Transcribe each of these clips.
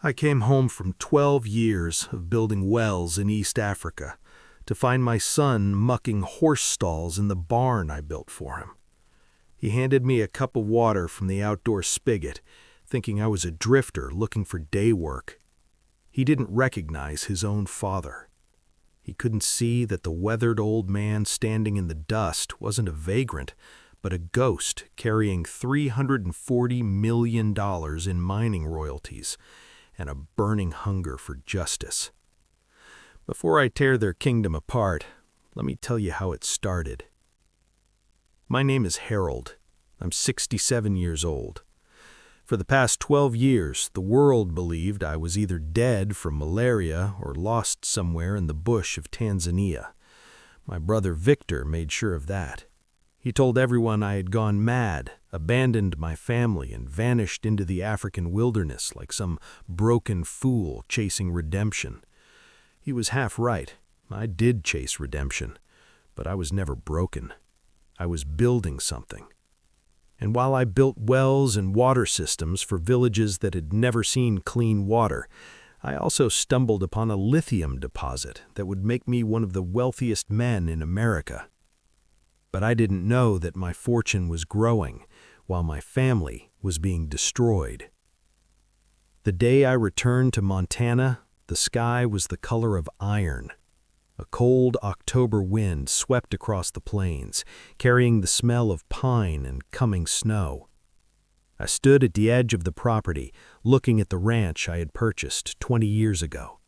I came home from 12 years of building wells in East Africa to find my son mucking horse stalls in the barn I built for him. He handed me a cup of water from the outdoor spigot, thinking I was a drifter looking for day work. He didn't recognize his own father. He couldn't see that the weathered old man standing in the dust wasn't a vagrant, but a ghost carrying $340 million in mining royalties and a burning hunger for justice. Before I tear their kingdom apart, let me tell you how it started. My name is Harold. I'm 67 years old. For the past 12 years, the world believed I was either dead from malaria or lost somewhere in the bush of Tanzania. My brother Victor made sure of that. He told everyone I had gone mad, abandoned my family, and vanished into the African wilderness like some broken fool chasing redemption. He was half right. I did chase redemption, but I was never broken. I was building something. And while I built wells and water systems for villages that had never seen clean water, I also stumbled upon a lithium deposit that would make me one of the wealthiest men in America. But I didn't know that my fortune was growing while my family was being destroyed. The day I returned to Montana, the sky was the color of iron. A cold October wind swept across the plains, carrying the smell of pine and coming snow. I stood at the edge of the property, looking at the ranch I had purchased 20 years ago.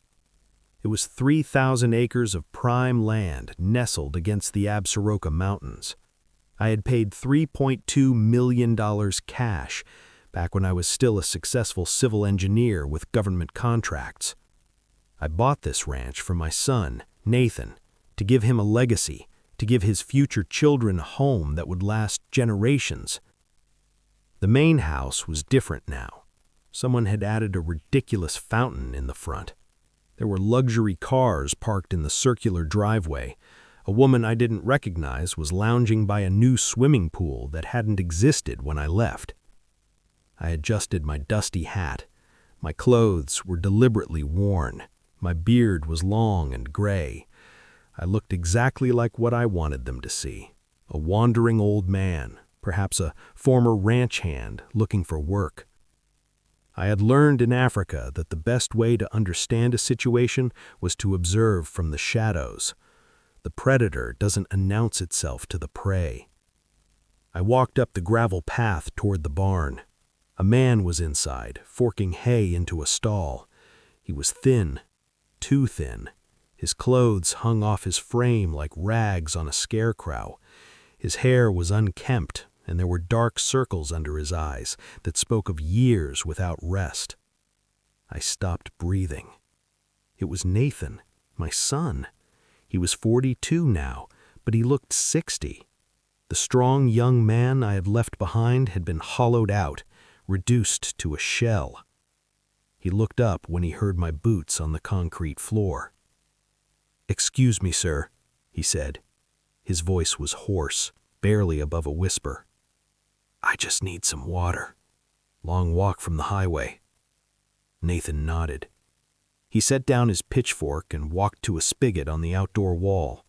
It was 3,000 acres of prime land nestled against the Absaroka Mountains. I had paid $3.2 million cash back when I was still a successful civil engineer with government contracts. I bought this ranch for my son, Nathan, to give him a legacy, to give his future children a home that would last generations. The main house was different now. Someone had added a ridiculous fountain in the front. There were luxury cars parked in the circular driveway. A woman I didn't recognize was lounging by a new swimming pool that hadn't existed when I left. I adjusted my dusty hat. My clothes were deliberately worn. My beard was long and gray. I looked exactly like what I wanted them to see. A wandering old man, perhaps a former ranch hand looking for work. I had learned in Africa that the best way to understand a situation was to observe from the shadows. The predator doesn't announce itself to the prey. I walked up the gravel path toward the barn. A man was inside, forking hay into a stall. He was thin, too thin. His clothes hung off his frame like rags on a scarecrow. His hair was unkempt, and there were dark circles under his eyes that spoke of years without rest. I stopped breathing. It was Nathan, my son. He was 42 now, but he looked 60. The strong young man I had left behind had been hollowed out, reduced to a shell. He looked up when he heard my boots on the concrete floor. "Excuse me, sir," he said. His voice was hoarse, barely above a whisper. "I just need some water. Long walk from the highway." Nathan nodded. He set down his pitchfork and walked to a spigot on the outdoor wall.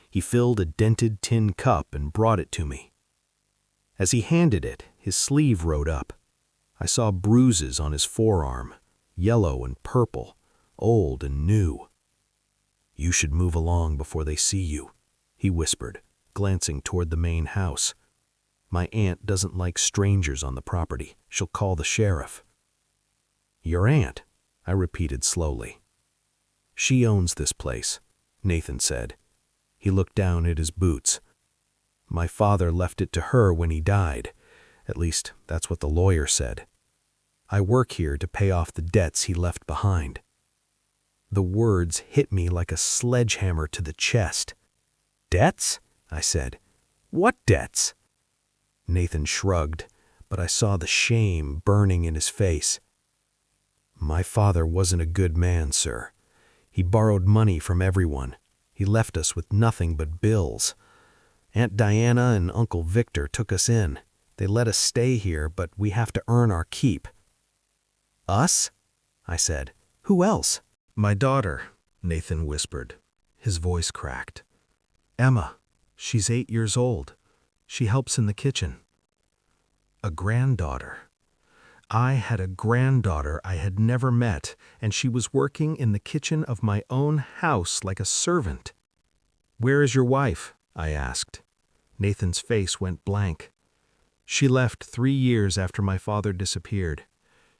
He filled a dented tin cup and brought it to me. As he handed it, his sleeve rode up. I saw bruises on his forearm, yellow and purple, old and new. "You should move along before they see you," he whispered, glancing toward the main house. "My aunt doesn't like strangers on the property. She'll call the sheriff." "Your aunt?" I repeated slowly. "She owns this place," Nathan said. He looked down at his boots. "My father left it to her when he died. At least, that's what the lawyer said. I work here to pay off the debts he left behind." The words hit me like a sledgehammer to the chest. "Debts?" I said. "What debts?" Nathan shrugged, but I saw the shame burning in his face. "My father wasn't a good man, sir. He borrowed money from everyone. He left us with nothing but bills. Aunt Diana and Uncle Victor took us in. They let us stay here, but we have to earn our keep." "Us?" I said. "Who else?" My daughter, Nathan whispered. His voice cracked. Emma. She's 8 years old. She helps in the kitchen. A granddaughter. I had a granddaughter I had never met, and she was working in the kitchen of my own house like a servant. "Where is your wife?" I asked. Nathan's face went blank. "She left 3 years after my father disappeared.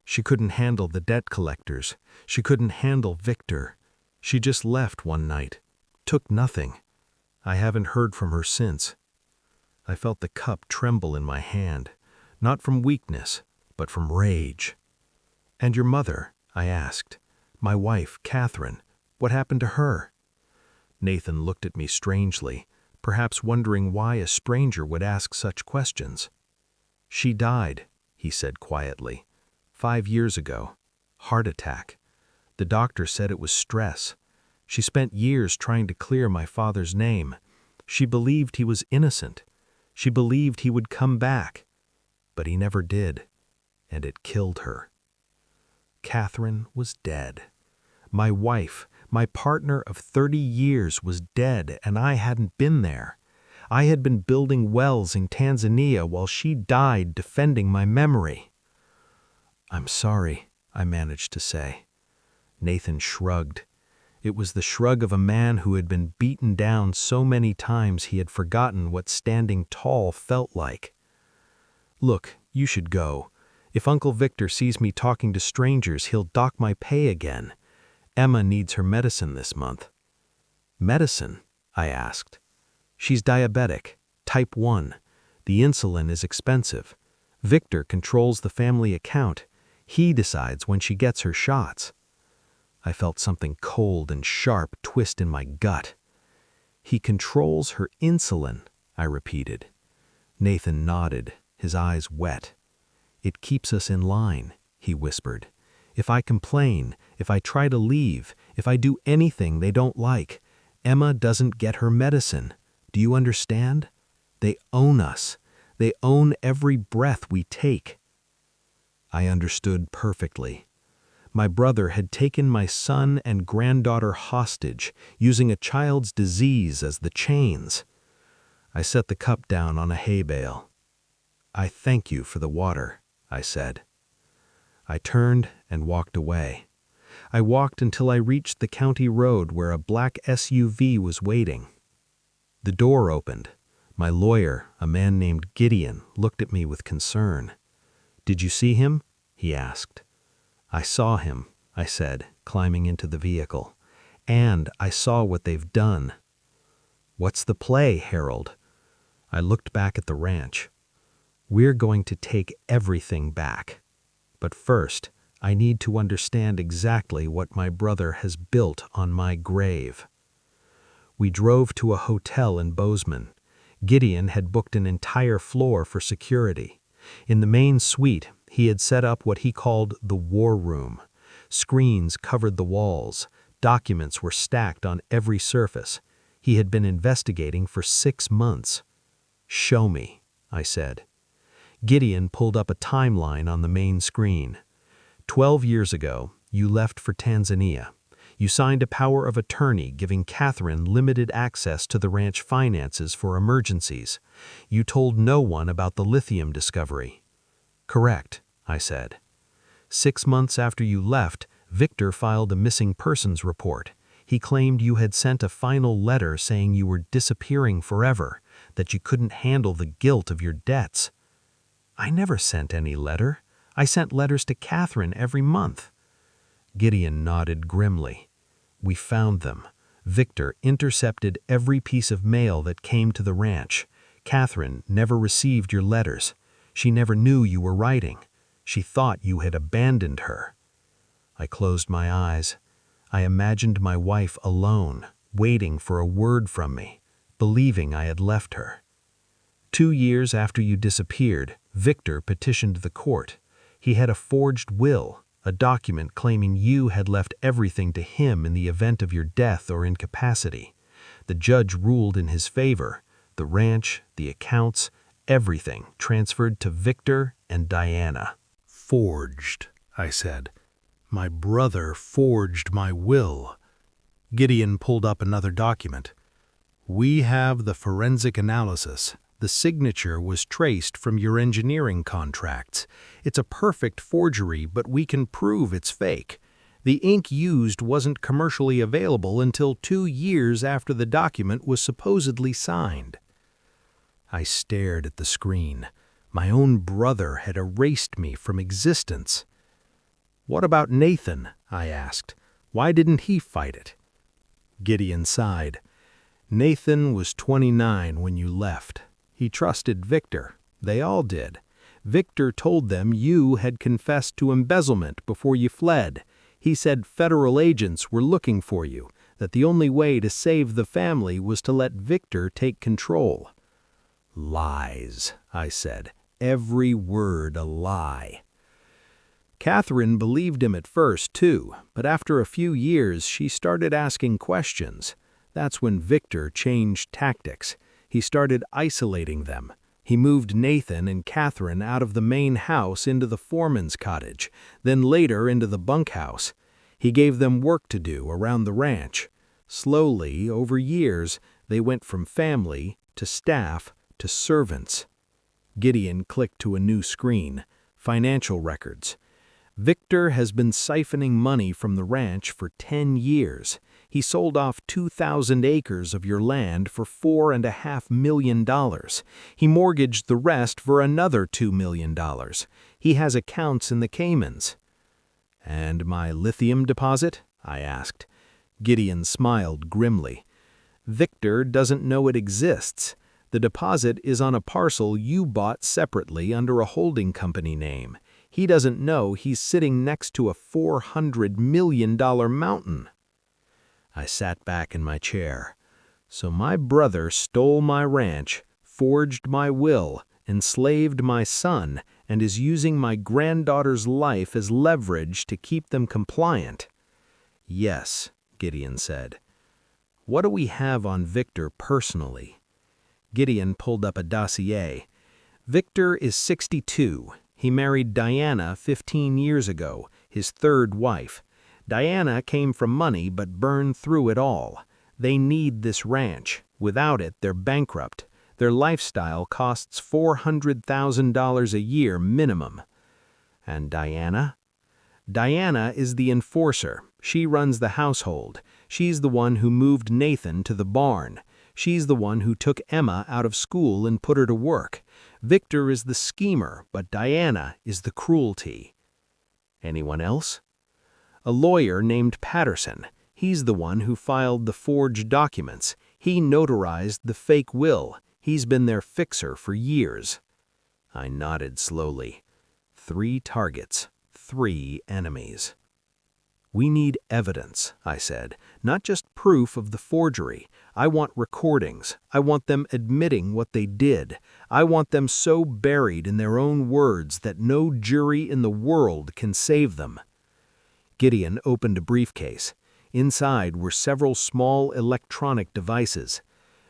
She couldn't handle the debt collectors. She couldn't handle Victor. She just left one night. Took nothing. I haven't heard from her since." I felt the cup tremble in my hand, not from weakness, but from rage. "And your mother?" I asked. "My wife, Catherine. What happened to her?" Nathan looked at me strangely, perhaps wondering why a stranger would ask such questions. "She died," he said quietly. 5 years ago. Heart attack. The doctor said it was stress. She spent years trying to clear my father's name. She believed he was innocent. She believed he would come back. But he never did, and it killed her." Catherine was dead. My wife, my partner of 30 years, was dead, and I hadn't been there. I had been building wells in Tanzania while she died defending my memory. "I'm sorry," I managed to say. Nathan shrugged. It was the shrug of a man who had been beaten down so many times he had forgotten what standing tall felt like. "Look, you should go. If Uncle Victor sees me talking to strangers, he'll dock my pay again. Emma needs her medicine this month." "Medicine?" I asked. "She's diabetic, type 1. The insulin is expensive. Victor controls the family account. He decides when she gets her shots." I felt something cold and sharp twist in my gut. "He controls her insulin," I repeated. Nathan nodded, his eyes wet. "It keeps us in line," he whispered. "If I complain, if I try to leave, if I do anything they don't like, Emma doesn't get her medicine. Do you understand? They own us. They own every breath we take." I understood perfectly. My brother had taken my son and granddaughter hostage, using a child's disease as the chains. I set the cup down on a hay bale. "I thank you for the water," I said. I turned and walked away. I walked until I reached the county road where a black SUV was waiting. The door opened. My lawyer, a man named Gideon, looked at me with concern. "Did you see him?" he asked. "I saw him," I said, climbing into the vehicle. "And I saw what they've done." "What's the play, Harold?" I looked back at the ranch. "We're going to take everything back. But first, I need to understand exactly what my brother has built on my grave." We drove to a hotel in Bozeman. Gideon had booked an entire floor for security. In the main suite, he had set up what he called the war room. Screens covered the walls. Documents were stacked on every surface. He had been investigating for 6 months. "Show me," I said. Gideon pulled up a timeline on the main screen. 12 years ago, you left for Tanzania. You signed a power of attorney giving Catherine limited access to the ranch finances for emergencies. You told no one about the lithium discovery. "Correct," I said. 6 months after you left, Victor filed a missing persons report. He claimed you had sent a final letter saying you were disappearing forever, that you couldn't handle the guilt of your debts. "I never sent any letter. I sent letters to Catherine every month." Gideon nodded grimly. "We found them. Victor intercepted every piece of mail that came to the ranch. Catherine never received your letters. She never knew you were writing. She thought you had abandoned her." I closed my eyes. I imagined my wife alone, waiting for a word from me, believing I had left her. 2 years after you disappeared, Victor petitioned the court. He had a forged will, a document claiming you had left everything to him in the event of your death or incapacity. The judge ruled in his favor. The ranch, the accounts, everything transferred to Victor and Diana. "Forged," I said. My brother forged my will. Gideon pulled up another document. We have the forensic analysis. The signature was traced from your engineering contracts. It's a perfect forgery, but we can prove it's fake. The ink used wasn't commercially available until 2 years after the document was supposedly signed. I stared at the screen. My own brother had erased me from existence. What about Nathan? I asked. Why didn't he fight it? Gideon sighed. Nathan was 29 when you left. He trusted Victor. They all did. Victor told them you had confessed to embezzlement before you fled. He said federal agents were looking for you, that the only way to save the family was to let Victor take control. Lies, I said. Every word a lie. Catherine believed him at first, too, but after a few years she started asking questions. That's when Victor changed tactics. He started isolating them. He moved Nathan and Catherine out of the main house into the foreman's cottage, then later into the bunkhouse. He gave them work to do around the ranch. Slowly, over years, they went from family to staff to servants. Gideon clicked to a new screen. Financial records. Victor has been siphoning money from the ranch for 10 years. He sold off 2,000 acres of your land for $4.5 million. He mortgaged the rest for another $2 million. He has accounts in the Caymans. And my lithium deposit? I asked. Gideon smiled grimly. Victor doesn't know it exists. The deposit is on a parcel you bought separately under a holding company name. He doesn't know he's sitting next to a $400 million mountain. I sat back in my chair. So my brother stole my ranch, forged my will, enslaved my son, and is using my granddaughter's life as leverage to keep them compliant. Yes, Gideon said. What do we have on Victor personally? Gideon pulled up a dossier. Victor is 62. He married Diana 15 years ago, his third wife. Diana came from money but burned through it all. They need this ranch. Without it, they're bankrupt. Their lifestyle costs $400,000 a year minimum. And Diana? Diana is the enforcer. She runs the household. She's the one who moved Nathan to the barn. She's the one who took Emma out of school and put her to work. Victor is the schemer, but Diana is the cruelty. Anyone else? A lawyer named Patterson. He's the one who filed the forged documents. He notarized the fake will. He's been their fixer for years. I nodded slowly. 3 targets, 3 enemies. We need evidence, I said, not just proof of the forgery. I want recordings. I want them admitting what they did. I want them so buried in their own words that no jury in the world can save them. Gideon opened a briefcase. Inside were several small electronic devices.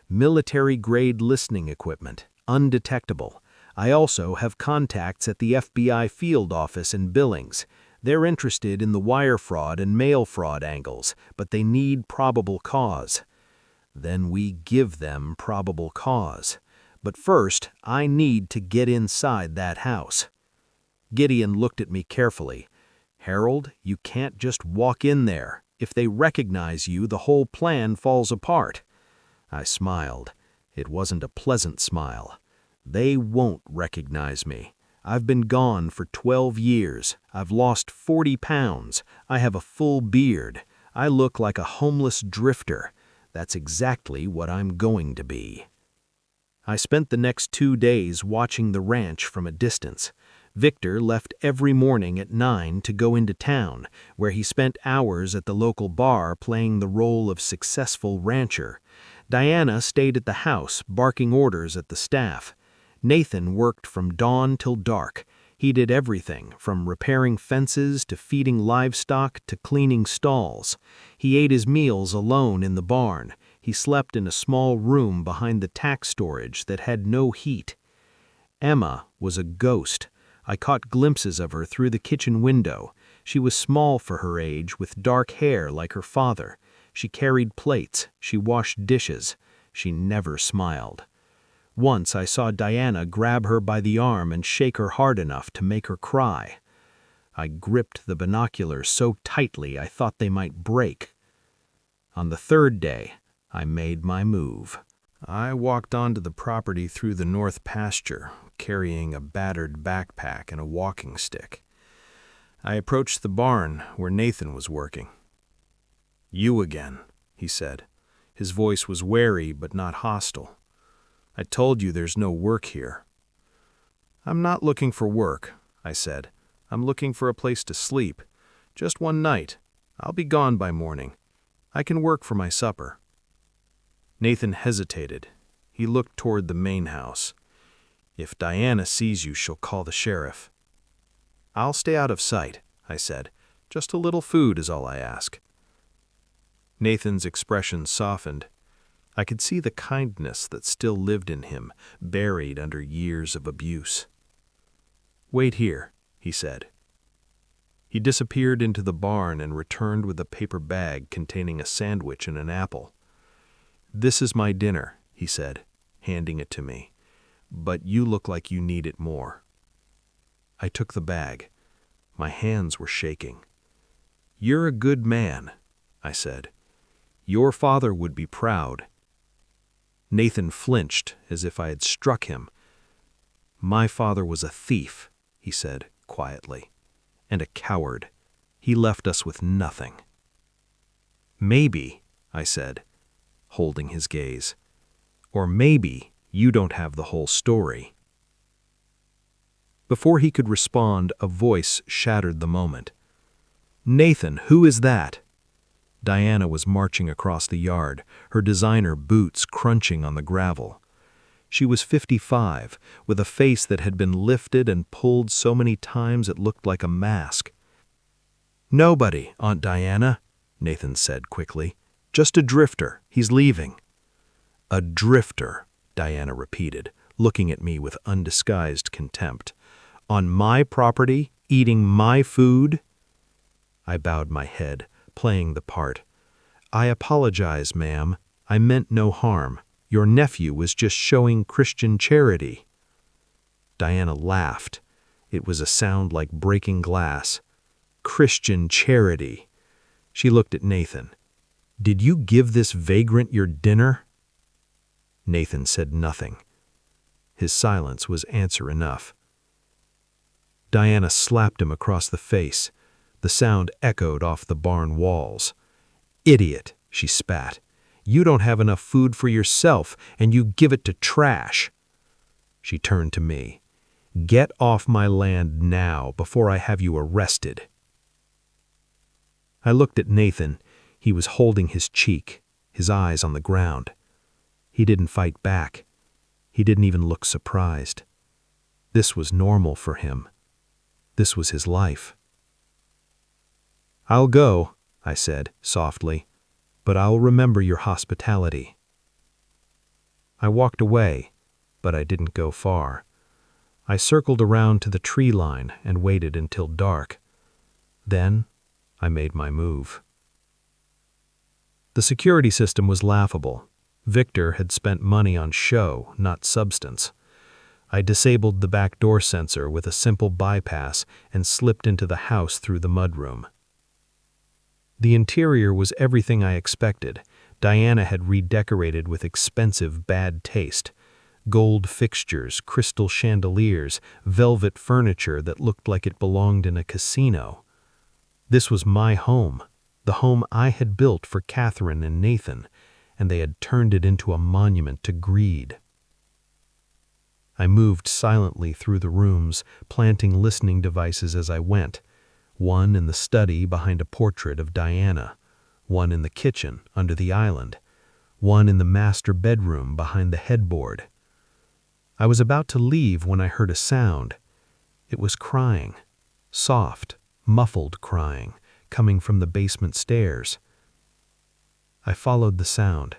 Military-grade listening equipment, undetectable. I also have contacts at the FBI field office in Billings. They're interested in the wire fraud and mail fraud angles, but they need probable cause. Then we give them probable cause. But first, I need to get inside that house. Gideon looked at me carefully. Harold, you can't just walk in there. If they recognize you, the whole plan falls apart. I smiled. It wasn't a pleasant smile. They won't recognize me. I've been gone for 12 years. I've lost 40 pounds. I have a full beard. I look like a homeless drifter. That's exactly what I'm going to be. I spent the next 2 days watching the ranch from a distance. Victor left every morning at 9 to go into town, where he spent hours at the local bar playing the role of successful rancher. Diana stayed at the house, barking orders at the staff. Nathan worked from dawn till dark. He did everything, from repairing fences to feeding livestock to cleaning stalls. He ate his meals alone in the barn. He slept in a small room behind the tack storage that had no heat. Emma was a ghost. I caught glimpses of her through the kitchen window. She was small for her age, with dark hair like her father. She carried plates. She washed dishes. She never smiled. Once I saw Diana grab her by the arm and shake her hard enough to make her cry. I gripped the binoculars so tightly I thought they might break. On the third day, I made my move. I walked onto the property through the north pasture, carrying a battered backpack and a walking stick. I approached the barn where Nathan was working. "You again," he said. His voice was wary but not hostile. "I told you there's no work here." "I'm not looking for work," I said. "I'm looking for a place to sleep. Just one night. I'll be gone by morning. I can work for my supper." Nathan hesitated. He looked toward the main house. "If Diana sees you, she'll call the sheriff." "I'll stay out of sight," I said. "Just a little food is all I ask." Nathan's expression softened. I could see the kindness that still lived in him, buried under years of abuse. "Wait here," he said. He disappeared into the barn and returned with a paper bag containing a sandwich and an apple. "This is my dinner," he said, handing it to me. "But you look like you need it more." I took the bag. My hands were shaking. "You're a good man," I said. "Your father would be proud." Nathan flinched as if I had struck him. "My father was a thief," he said quietly, "and a coward. He left us with nothing." "Maybe," I said, holding his gaze, "or maybe you don't have the whole story." Before he could respond, a voice shattered the moment. "Nathan, who is that?" Diana was marching across the yard, her designer boots crunching on the gravel. She was 55, with a face that had been lifted and pulled so many times it looked like a mask. "Nobody, Aunt Diana," Nathan said quickly. "Just a drifter. He's leaving." "A drifter," Diana repeated, looking at me with undisguised contempt. "On my property, eating my food?" I bowed my head, playing the part. "I apologize, ma'am. I meant no harm. Your nephew was just showing Christian charity." Diana laughed. It was a sound like breaking glass. "Christian charity." She looked at Nathan. "Did you give this vagrant your dinner?" Nathan said nothing. His silence was answer enough. Diana slapped him across the face. The sound echoed off the barn walls. "Idiot," she spat. "You don't have enough food for yourself, and you give it to trash." She turned to me. "Get off my land now, before I have you arrested." I looked at Nathan. He was holding his cheek, his eyes on the ground. He didn't fight back. He didn't even look surprised. This was normal for him. This was his life. "I'll go," I said softly, "but I'll remember your hospitality." I walked away, but I didn't go far. I circled around to the tree line and waited until dark. Then I made my move. The security system was laughable. Victor had spent money on show, not substance. I disabled the back door sensor with a simple bypass and slipped into the house through the mudroom. The interior was everything I expected. Diana had redecorated with expensive bad taste. Gold fixtures, crystal chandeliers, velvet furniture that looked like it belonged in a casino. This was my home, the home I had built for Catherine and Nathan, and they had turned it into a monument to greed. I moved silently through the rooms, planting listening devices as I went. One in the study behind a portrait of Diana, one in the kitchen under the island, one in the master bedroom behind the headboard. I was about to leave when I heard a sound. It was crying, soft, muffled crying, coming from the basement stairs. I followed the sound.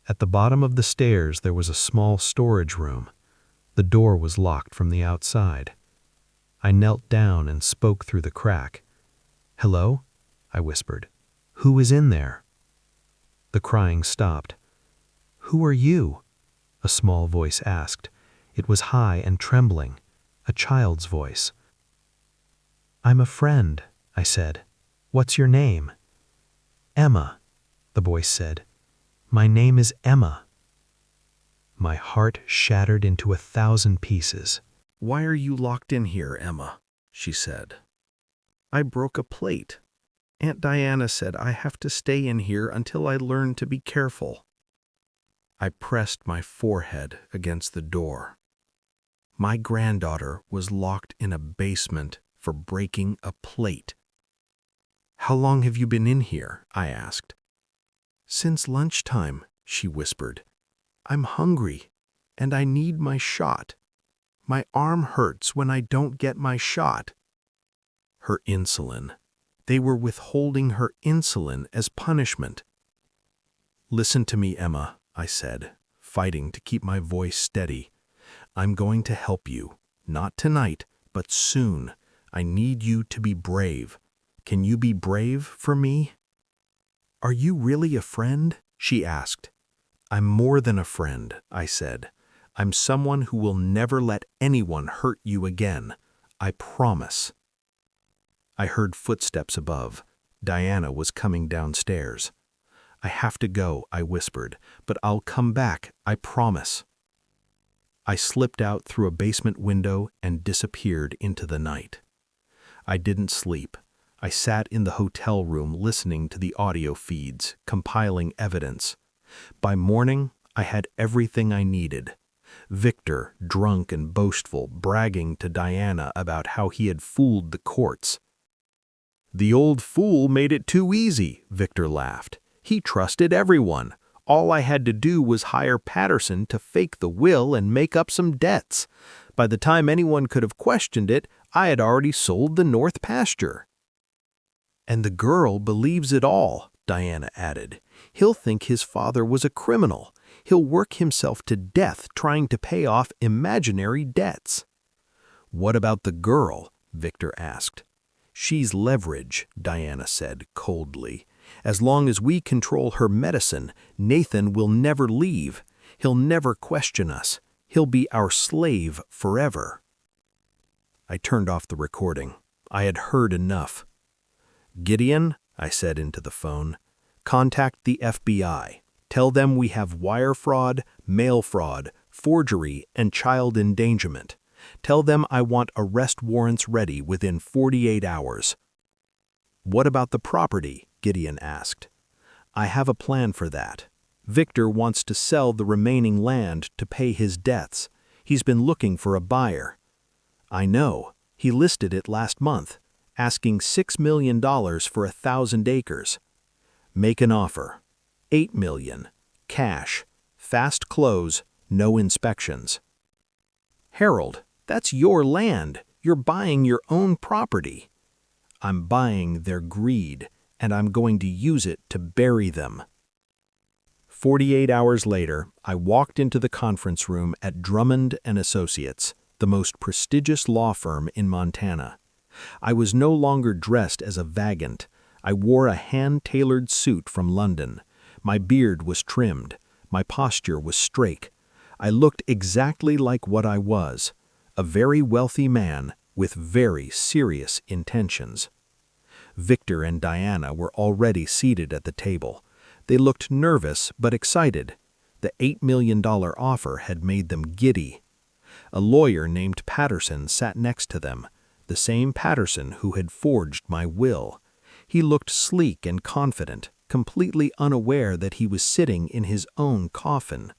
At the bottom of the stairs there was a small storage room. The door was locked from the outside. I knelt down and spoke through the crack. "Hello?" I whispered. "Who is in there?" The crying stopped. "Who are you?" a small voice asked. It was high and trembling, a child's voice. "I'm a friend," I said. "What's your name?" "Emma," the voice said. "My name is Emma." My heart shattered into 1,000 pieces. "Why are you locked in here, Emma?" she said. "I broke a plate. Aunt Diana said I have to stay in here until I learn to be careful." I pressed my forehead against the door. My granddaughter was locked in a basement for breaking a plate. "How long have you been in here?" I asked. "Since lunchtime," she whispered. "I'm hungry, and I need my shot. My arm hurts when I don't get my shot." Her insulin. They were withholding her insulin as punishment. "Listen to me, Emma," I said, fighting to keep my voice steady. "I'm going to help you. Not tonight, but soon. I need you to be brave. Can you be brave for me?" "Are you really a friend?" she asked. "I'm more than a friend," I said. "I'm someone who will never let anyone hurt you again. I promise." I heard footsteps above. Diana was coming downstairs. "I have to go," I whispered, "but I'll come back, I promise." I slipped out through a basement window and disappeared into the night. I didn't sleep. I sat in the hotel room listening to the audio feeds, compiling evidence. By morning, I had everything I needed. Victor, drunk and boastful, bragging to Diana about how he had fooled the courts. "The old fool made it too easy," Victor laughed. "He trusted everyone. All I had to do was hire Patterson to fake the will and make up some debts. By the time anyone could have questioned it, I had already sold the North Pasture." "And the girl believes it all," Diana added. "He'll think his father was a criminal. He'll work himself to death trying to pay off imaginary debts." "What about the girl?" Victor asked. "She's leverage," Diana said coldly. "As long as we control her medicine, Nathan will never leave. He'll never question us. He'll be our slave forever." I turned off the recording. I had heard enough. "Gideon," I said into the phone, "contact the FBI. Tell them we have wire fraud, mail fraud, forgery, and child endangerment. Tell them I want arrest warrants ready within 48 hours. "What about the property?" Gideon asked. "I have a plan for that. Victor wants to sell the remaining land to pay his debts. He's been looking for a buyer." "I know. He listed it last month, asking $6 million for 1,000 acres. "Make an offer. $8 million. Cash. Fast close. No inspections." "Harold, that's your land. You're buying your own property." "I'm buying their greed, and I'm going to use it to bury them." 48 hours later, I walked into the conference room at Drummond & Associates, the most prestigious law firm in Montana. I was no longer dressed as a vagant. I wore a hand-tailored suit from London. My beard was trimmed. My posture was straight. I looked exactly like what I was, a very wealthy man with very serious intentions. Victor and Diana were already seated at the table. They looked nervous but excited. The $8 million offer had made them giddy. A lawyer named Patterson sat next to them, the same Patterson who had forged my will. He looked sleek and confident, completely unaware that he was sitting in his own coffin.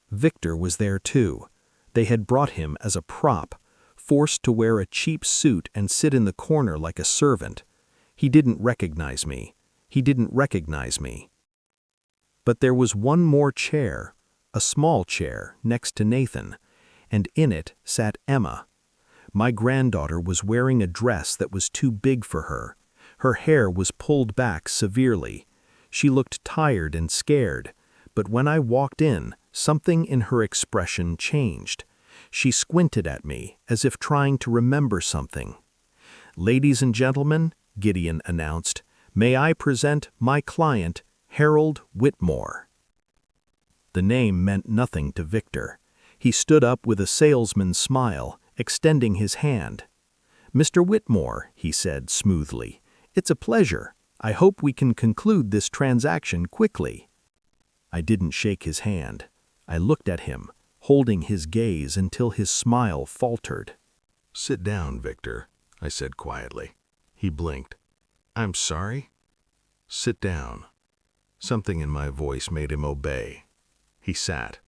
Victor was there too. They had brought him as a prop, forced to wear a cheap suit and sit in the corner like a servant. He didn't recognize me. He didn't recognize me. But there was one more chair, a small chair next to Nathan, and in it sat Emma. My granddaughter was wearing a dress that was too big for her. Her hair was pulled back severely. She looked tired and scared, but when I walked in, something in her expression changed. She squinted at me as if trying to remember something. "Ladies and gentlemen, Gideon announced. "May I present my client, Harold Whitmore." The name meant nothing to Victor. He stood up with a salesman's smile, extending his hand. "Mr. Whitmore," he said smoothly, "it's a pleasure. I hope we can conclude this transaction quickly." I didn't shake his hand. I looked at him, holding his gaze until his smile faltered. "Sit down, Victor," I said quietly. He blinked. "I'm sorry?" "Sit down." Something in my voice made him obey. He sat.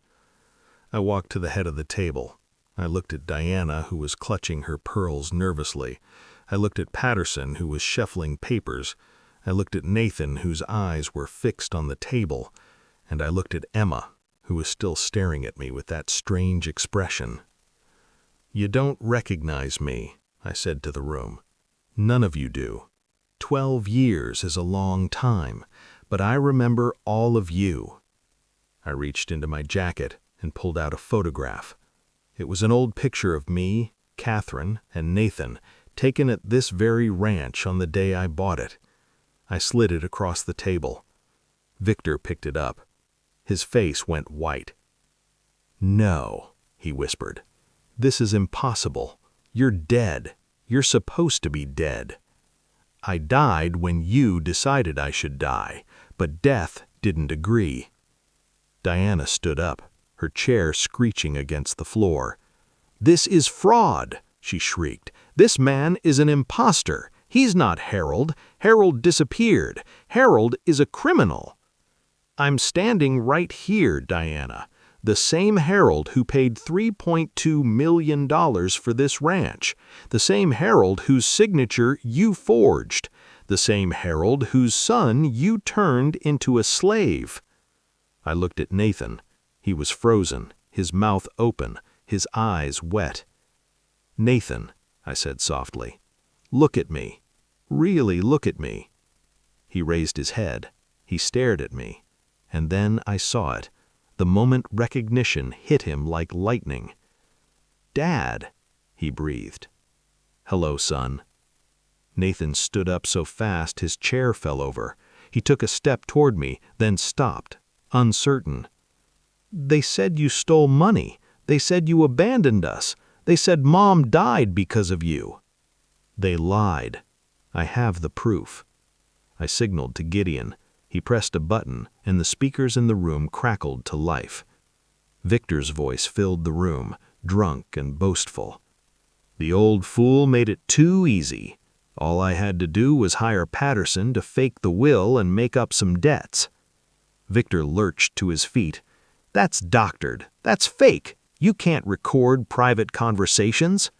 I walked to the head of the table. I looked at Diana, who was clutching her pearls nervously. I looked at Patterson, who was shuffling papers. I looked at Nathan, whose eyes were fixed on the table. And I looked at Emma, who was still staring at me with that strange expression. "You don't recognize me," I said to the room. "None of you do. 12 years is a long time, but I remember all of you." I reached into my jacket and pulled out a photograph. It was an old picture of me, Catherine, and Nathan, taken at this very ranch on the day I bought it. I slid it across the table. Victor picked it up. His face went white. "No," he whispered. "This is impossible. You're dead. You're supposed to be dead. I died when you decided I should die, but death didn't agree." Diana stood up, her chair screeching against the floor. "This is fraud," she shrieked. "This man is an imposter. He's not Harold. Harold disappeared. Harold is a criminal." "I'm standing right here, Diana. The same Harold who paid $3.2 million for this ranch. The same Harold whose signature you forged. The same Harold whose son you turned into a slave." I looked at Nathan. He was frozen, his mouth open, his eyes wet. "Nathan," I said softly, "look at me. Really look at me." He raised his head. He stared at me. And then I saw it. The moment recognition hit him like lightning. "Dad," he breathed. "Hello, son." Nathan stood up so fast his chair fell over. He took a step toward me, then stopped, uncertain. "They said you stole money. They said you abandoned us. They said Mom died because of you." "They lied. I have the proof." I signaled to Gideon. He pressed a button, and the speakers in the room crackled to life. Victor's voice filled the room, drunk and boastful. "The old fool made it too easy. All I had to do was hire Patterson to fake the will and make up some debts." Victor lurched to his feet. "That's doctored. That's fake. You can't record private conversations."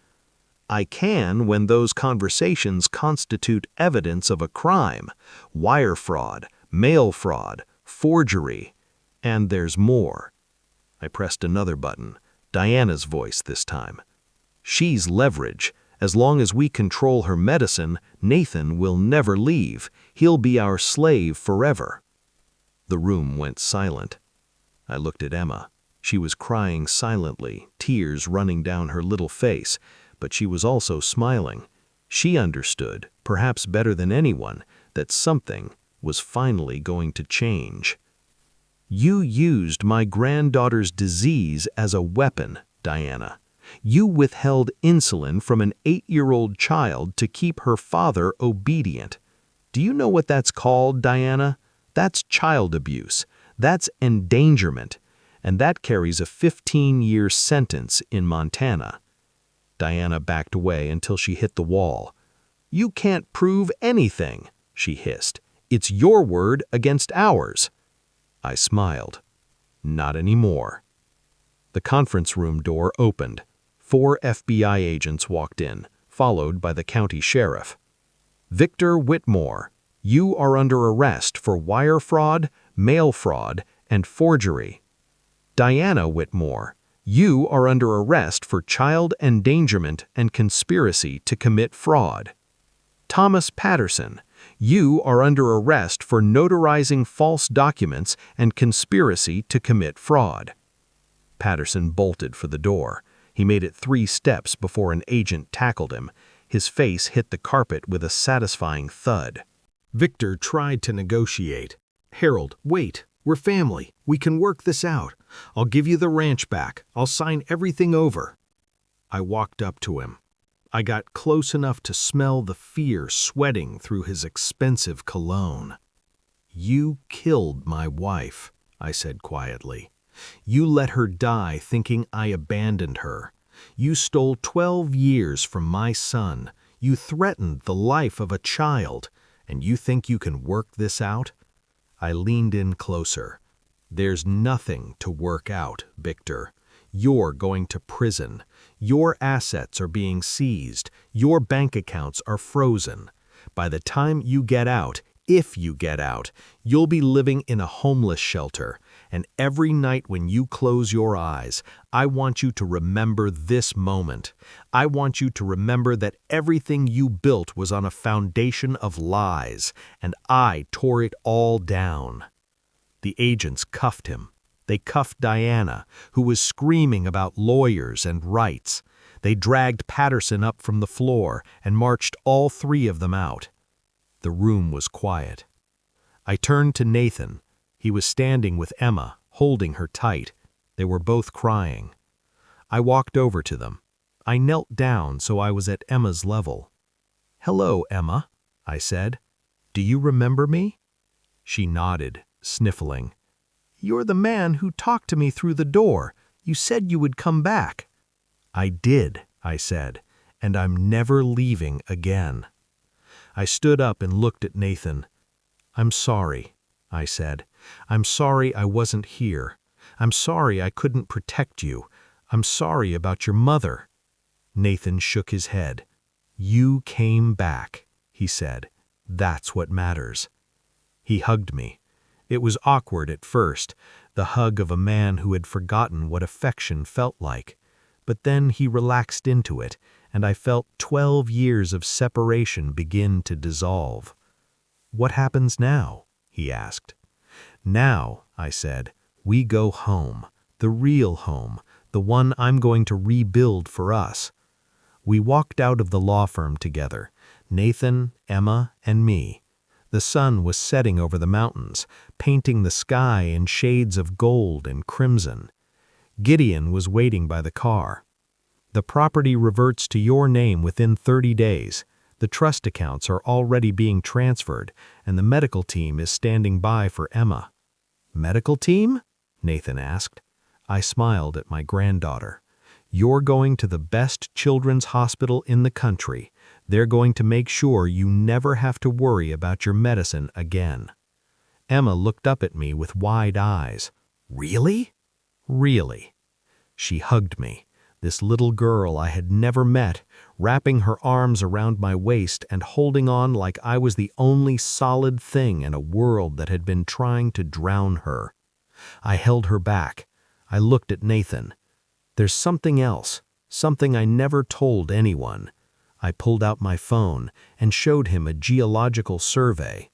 "I can when those conversations constitute evidence of a crime, wire fraud, mail fraud, forgery, and there's more." I pressed another button, Diana's voice this time. "She's leverage. As long as we control her medicine, Nathan will never leave. He'll be our slave forever." The room went silent. I looked at Emma. She was crying silently, tears running down her little face, but she was also smiling. She understood, perhaps better than anyone, that something was finally going to change. "You used my granddaughter's disease as a weapon, Diana. You withheld insulin from an 8-year-old child to keep her father obedient. Do you know what that's called, Diana? That's child abuse. That's endangerment. And that carries a 15-year sentence in Montana." Diana backed away until she hit the wall. "You can't prove anything," she hissed. "It's your word against ours." I smiled. Not anymore. The conference room door opened. 4 FBI agents walked in, followed by the county sheriff. "Victor Whitmore, you are under arrest for wire fraud, mail fraud, and forgery. Diana Whitmore, you are under arrest for child endangerment and conspiracy to commit fraud. Thomas Patterson, you are under arrest for notarizing false documents and conspiracy to commit fraud." Patterson bolted for the door. He made it 3 steps before an agent tackled him. His face hit the carpet with a satisfying thud. Victor tried to negotiate. "Harold, wait. We're family. We can work this out. I'll give you the ranch back. I'll sign everything over." I walked up to him. I got close enough to smell the fear sweating through his expensive cologne. "You killed my wife," I said quietly. "You let her die thinking I abandoned her. You stole 12 years from my son. You threatened the life of a child, and you think you can work this out?" I leaned in closer. "There's nothing to work out, Victor. You're going to prison. Your assets are being seized. Your bank accounts are frozen. By the time you get out, if you get out, you'll be living in a homeless shelter. And every night when you close your eyes, I want you to remember this moment. I want you to remember that everything you built was on a foundation of lies, and I tore it all down." The agents cuffed him. They cuffed Diana, who was screaming about lawyers and rights. They dragged Patterson up from the floor and marched all three of them out. The room was quiet. I turned to Nathan. He was standing with Emma, holding her tight. They were both crying. I walked over to them. I knelt down so I was at Emma's level. "Hello, Emma," I said. "Do you remember me?" She nodded, sniffling. "You're the man who talked to me through the door. You said you would come back." "I did," I said, "and I'm never leaving again." I stood up and looked at Nathan. "I'm sorry," I said. "I'm sorry I wasn't here. I'm sorry I couldn't protect you. I'm sorry about your mother." Nathan shook his head. "You came back," he said. "That's what matters." He hugged me. It was awkward at first, the hug of a man who had forgotten what affection felt like. But then he relaxed into it, and I felt 12 years of separation begin to dissolve. "What happens now?" he asked. "Now," I said, "we go home, the real home, the one I'm going to rebuild for us." We walked out of the law firm together, Nathan, Emma, and me. The sun was setting over the mountains, painting the sky in shades of gold and crimson. Gideon was waiting by the car. "The property reverts to your name within 30 days. The trust accounts are already being transferred, and the medical team is standing by for Emma." "Medical team?" Nathan asked. I smiled at my granddaughter. "You're going to the best children's hospital in the country. They're going to make sure you never have to worry about your medicine again." Emma looked up at me with wide eyes. "Really?" "Really." She hugged me, this little girl I had never met, wrapping her arms around my waist and holding on like I was the only solid thing in a world that had been trying to drown her. I held her back. I looked at Nathan. "There's something else, something I never told anyone." I pulled out my phone and showed him a geological survey.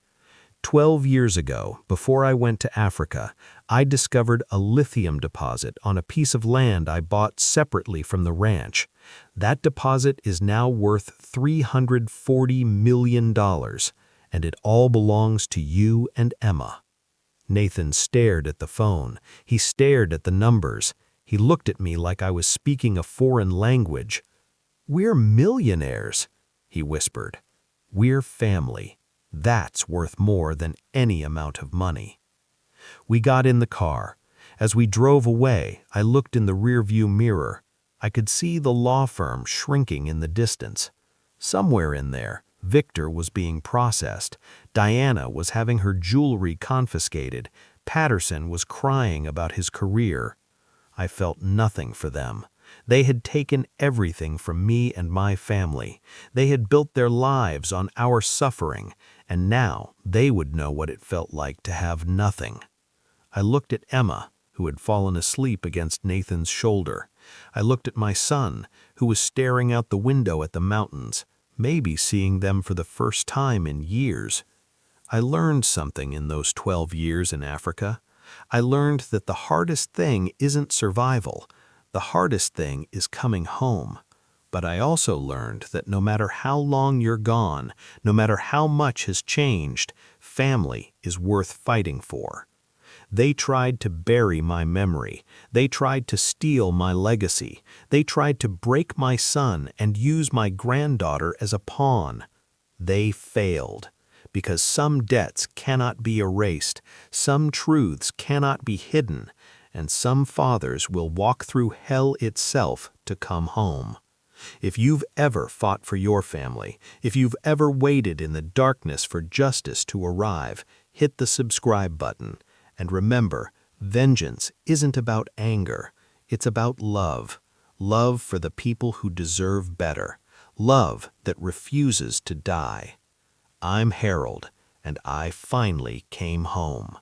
12 years ago, before I went to Africa, I discovered a lithium deposit on a piece of land I bought separately from the ranch. That deposit is now worth $340 million, and it all belongs to you and Emma. Nathan stared at the phone. He stared at the numbers. He looked at me like I was speaking a foreign language. "We're millionaires," he whispered. "We're family. That's worth more than any amount of money." We got in the car. As we drove away, I looked in the rearview mirror. I could see the law firm shrinking in the distance. Somewhere in there, Victor was being processed. Diana was having her jewelry confiscated. Patterson was crying about his career. I felt nothing for them. They had taken everything from me and my family. They had built their lives on our suffering, and now they would know what it felt like to have nothing. I looked at Emma, who had fallen asleep against Nathan's shoulder. I looked at my son, who was staring out the window at the mountains, maybe seeing them for the first time in years. I learned something in those 12 years in Africa. I learned that the hardest thing isn't survival. The hardest thing is coming home. But I also learned that no matter how long you're gone, no matter how much has changed, family is worth fighting for. They tried to bury my memory. They tried to steal my legacy. They tried to break my son and use my granddaughter as a pawn. They failed, because some debts cannot be erased, some truths cannot be hidden, and some fathers will walk through hell itself to come home. If you've ever fought for your family, if you've ever waited in the darkness for justice to arrive, hit the subscribe button. And remember, vengeance isn't about anger, it's about love. Love for the people who deserve better. Love that refuses to die. I'm Harold, and I finally came home.